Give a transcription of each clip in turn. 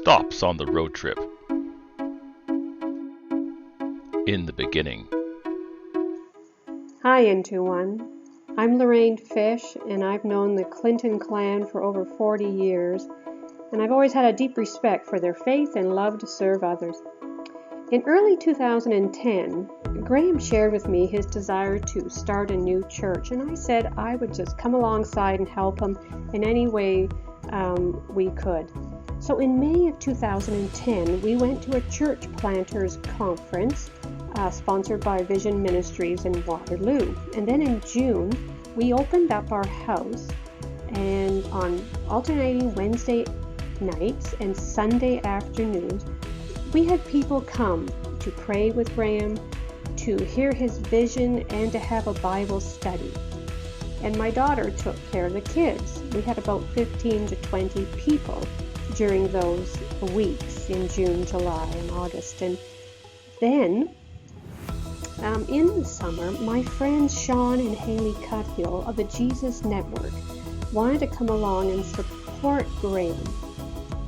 stops on the road trip. In the beginning. Hi, Into One. I'm Lorraine Fish, and I've known the Clinton clan for over 40 years, and I've always had a deep respect for their faith and love to serve others. In early 2010, Graham shared with me his desire to start a new church, and I said I would just come alongside and help him in any way we could. So in May of 2010, we went to a church planters conference sponsored by Vision Ministries in Waterloo. And then in June, we opened up our house, and on alternating Wednesday nights and Sunday afternoons, we had people come to pray with Graham, to hear his vision, and to have a Bible study. And my daughter took care of the kids. We had about 15 to 20 people during those weeks in June, July, and August. And then in the summer, my friends Sean and Haley Cuthill of the Jesus Network wanted to come along and support Graham.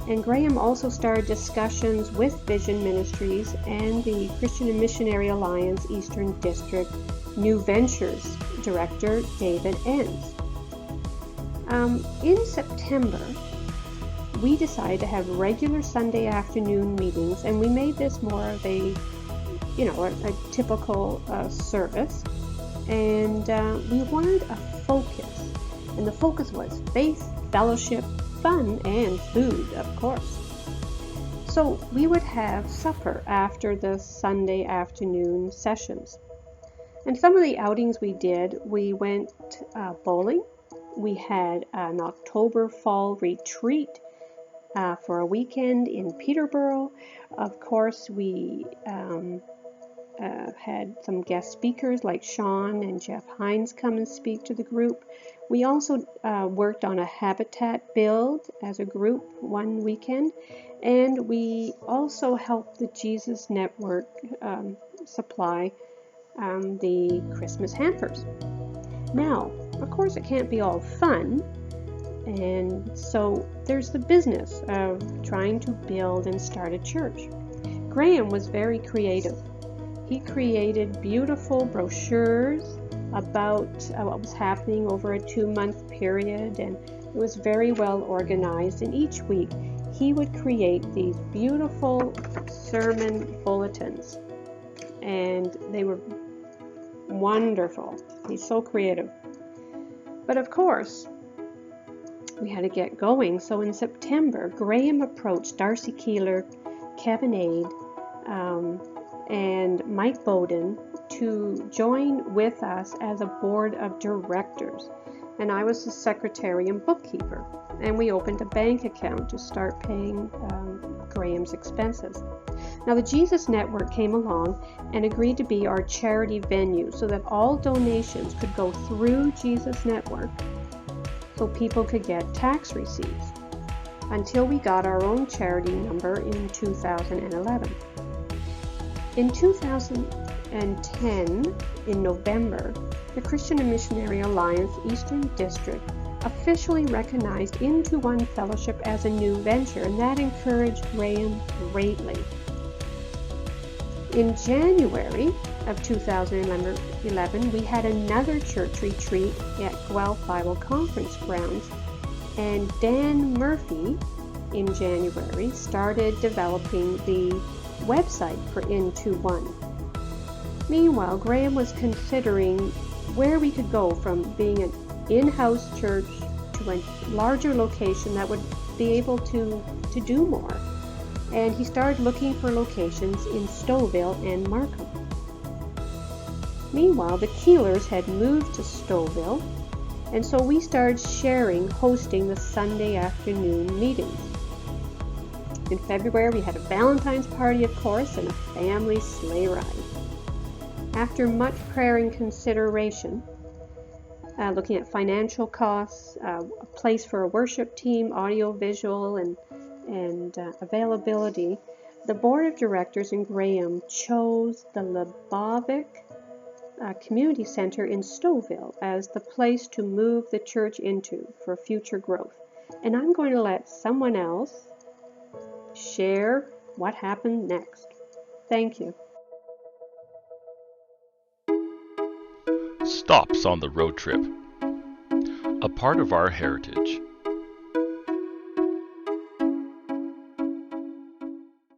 And Graham also started discussions with Vision Ministries and the Christian and Missionary Alliance Eastern District New Ventures Director David Enns. In September, we decided to have regular Sunday afternoon meetings, and we made this more of a typical service. And we wanted a focus, and the focus was faith, fellowship, fun, and food, of course. So we would have supper after the Sunday afternoon sessions. And some of the outings we did, we went bowling. We had an October fall retreat for a weekend in Peterborough. Of course, we had some guest speakers like Sean and Jeff Hines come and speak to the group. We also worked on a habitat build as a group one weekend, and we also helped the Jesus Network supply the Christmas hampers. Now, of course, it can't be all fun, and so there's the business of trying to build and start a church. Graham was very creative. He created beautiful brochures about what was happening over a 2-month period, and it was very well organized. And each week he would create these beautiful sermon bulletins, and they were wonderful. He's so creative. But of course, we had to get going. So in September, Graham approached Darcy Keeler, Kevin Aid, and Mike Bowden to join with us as a board of directors. And I was the secretary and bookkeeper. And we opened a bank account to start paying Graham's expenses. Now the Jesus Network came along and agreed to be our charity venue so that all donations could go through Jesus Network so people could get tax receipts until we got our own charity number in 2011. In 2010, in November, the Christian and Missionary Alliance Eastern District officially recognized Into One Fellowship as a new venture, and that encouraged Graham greatly. In January of 2011, we had another church retreat at Guelph Bible Conference grounds, and Dan Murphy in January started developing the website for Into One. Meanwhile, Graham was considering where we could go from being an in-house church to a larger location that would be able to do more. And he started looking for locations in Stouffville and Markham. Meanwhile, the Keelers had moved to Stouffville, and so we started hosting the Sunday afternoon meetings. In February, we had a Valentine's party, of course, and a family sleigh ride. After much prayer and consideration, looking at financial costs, a place for a worship team, audio, visual, and availability, the board of directors and Graham chose the Lebovic Community Center in Stouffville as the place to move the church into for future growth. And I'm going to let someone else share what happened next. Thank you. Stops on the road trip. A part of our heritage